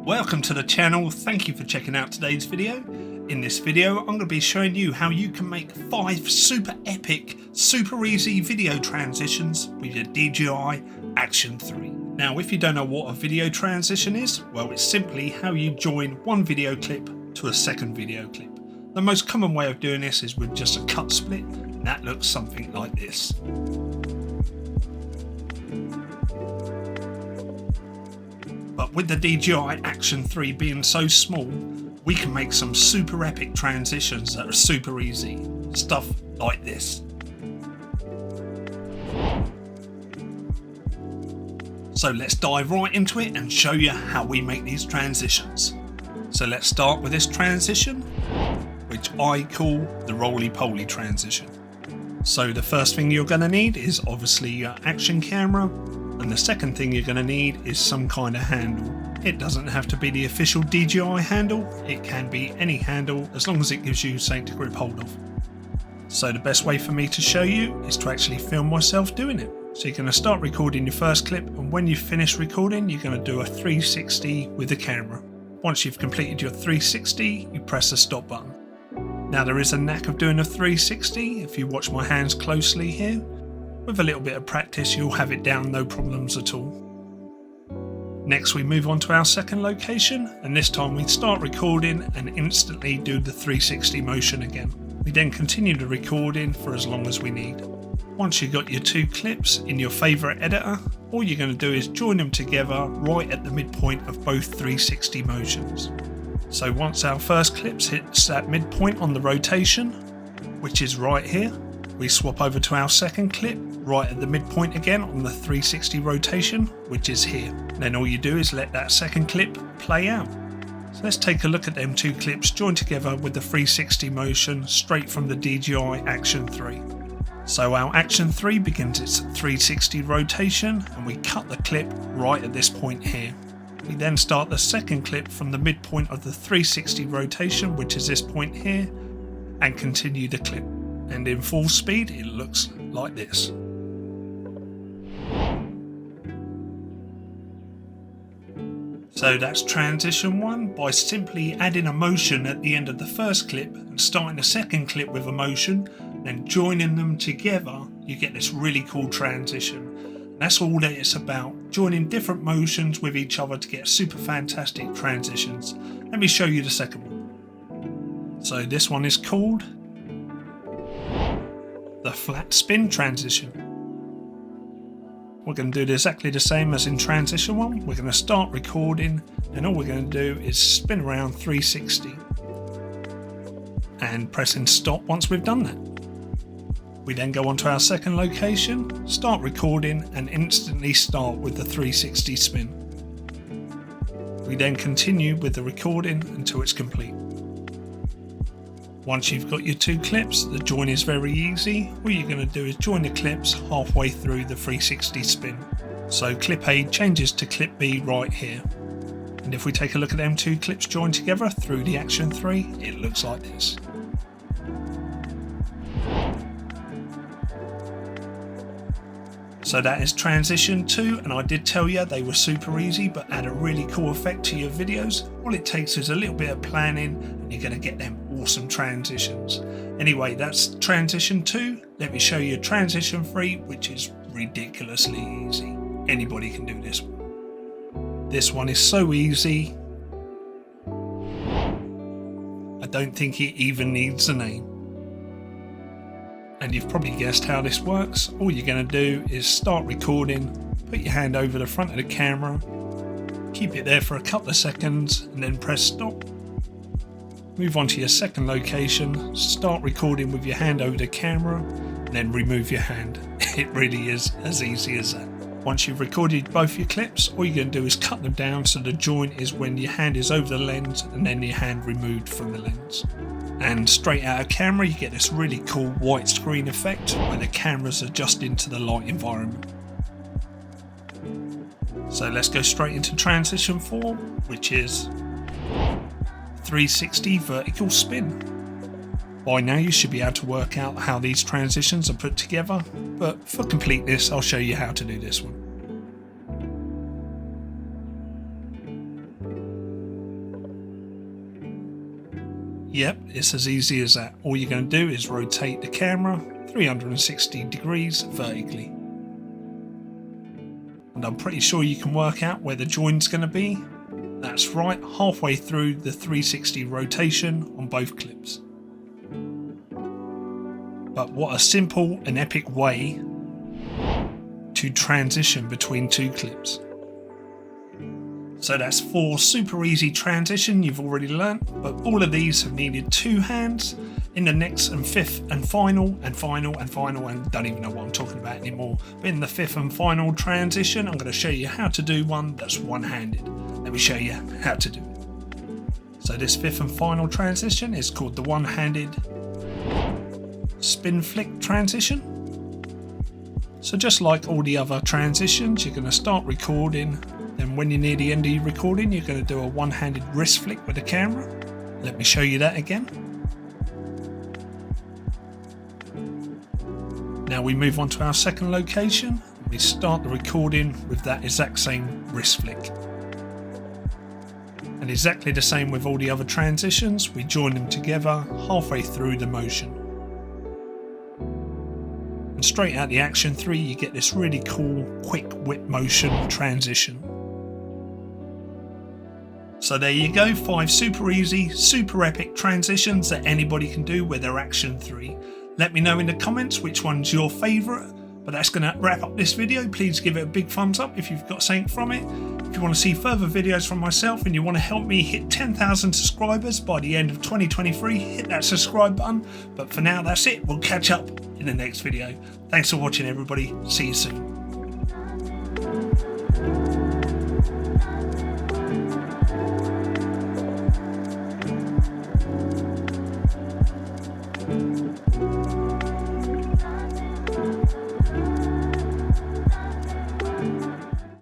Welcome to the channel, thank you for checking out today's video. In this video I'm going to be showing you how you can make 5 super epic, super easy video transitions with your DJi Action 3. Now if you don't know what a video transition is, well it's simply how you join one video clip to a second video clip. The most common way of doing this is with just a cut split, and that looks something like this. But with the DJi Action 3 being so small, we can make some super epic transitions that are super easy. Stuff like this. So let's dive right into it and show you how we make these transitions. So let's start with this transition, which I call the RollyPoly transition. So the first thing you're going to need is obviously your action camera. And the second thing you're going to need is some kind of handle. It doesn't have to be the official DJi handle, it can be any handle as long as it gives you something to grip hold of. So the best way for me to show you is to actually film myself doing it. So you're going to start recording your first clip, and when you finish recording you're going to do a 360 with the camera. Once you've completed your 360 you press the stop button. Now there is a knack of doing a 360 if you watch my hands closely here. With a little bit of practice you'll have it down no problems at all. Next we move on to our second location, and this time we start recording and instantly do the 360 motion again. We then continue the recording for as long as we need. Once you've got your 2 clips in your favourite editor, all you're going to do is join them together right at the midpoint of both 360 motions. So once our first clip hits that midpoint on the rotation, which is right here, we swap over to our second clip right at the midpoint again on the 360 rotation, which is here. Then all you do is let that second clip play out. So let's take a look at them 2 clips joined together with the 360 motion straight from the DJi Action 3. So our Action 3 begins its 360 rotation and we cut the clip right at this point here. We then start the second clip from the midpoint of the 360 rotation, which is this point here, and continue the clip. And in full speed it looks like this. So that's transition 1 by simply adding a motion at the end of the first clip and starting the second clip with a motion and joining them together, you get this really cool transition. That's all that it's about, joining different motions with each other to get super fantastic transitions. Let me show you the second one. So this one is called the flat spin transition. We're going to do exactly the same as in transition 1. We're going to start recording and all we're going to do is spin around 360 and pressing stop once we've done that. We then go on to our second location, start recording and instantly start with the 360 spin. We then continue with the recording until it's complete. Once you've got your 2 clips, the join is very easy. All you're going to do is join the clips halfway through the 360 spin. So clip A changes to clip B right here. And if we take a look at them 2 clips joined together through the Action 3, it looks like this. So that is transition 2, and I did tell you they were super easy but add a really cool effect to your videos. All it takes is a little bit of planning and you're going to get them awesome transitions. Anyway, that's transition 2. Let me show you transition 3, which is ridiculously easy. Anybody can do this one. This one is so easy, I don't think it even needs a name. And you've probably guessed how this works. All you're going to do is start recording, put your hand over the front of the camera, keep it there for a couple of seconds and then press stop. Move on to your second location, start recording with your hand over the camera and then remove your hand. It really is as easy as that. Once you've recorded both your clips, all you're going to do is cut them down so the join is when your hand is over the lens and then your hand removed from the lens. And straight out of camera you get this really cool white screen effect where the camera's adjusting to the light environment. So let's go straight into transition 4, which is 360 vertical spin. By now you should be able to work out how these transitions are put together, but for completeness I'll show you how to do this one. Yep, it's as easy as that. All you're going to do is rotate the camera 360 degrees vertically. And I'm pretty sure you can work out where the join's going to be. That's right, halfway through the 360 rotation on both clips. But what a simple and epic way to transition between two clips. So that's 4 super easy transition you've already learnt, but all of these have needed 2 hands. In the next and 5th and final, and don't even know what I'm talking about anymore, but in the 5th and final transition, I'm going to show you how to do one that's one-handed. Let me show you how to do it. So this 5th and final transition is called the one-handed spin flick transition. So just like all the other transitions, you're going to start recording. Then when you're near the end of your recording, you're going to do a one-handed wrist flick with the camera. Let me show you that again. Now we move on to our second location. We start the recording with that exact same wrist flick. And exactly the same with all the other transitions, we join them together halfway through the motion. And straight out the Action 3, you get this really cool quick whip motion transition. So there you go, 5 super easy, super epic transitions that anybody can do with their Action 3. Let me know in the comments which one's your favourite. But that's going to wrap up this video. Please give it a big thumbs up if you've got something from it. If you want to see further videos from myself and you want to help me hit 10,000 subscribers by the end of 2023, hit that subscribe button. But for now, that's it. We'll catch up in the next video. Thanks for watching, everybody. See you soon.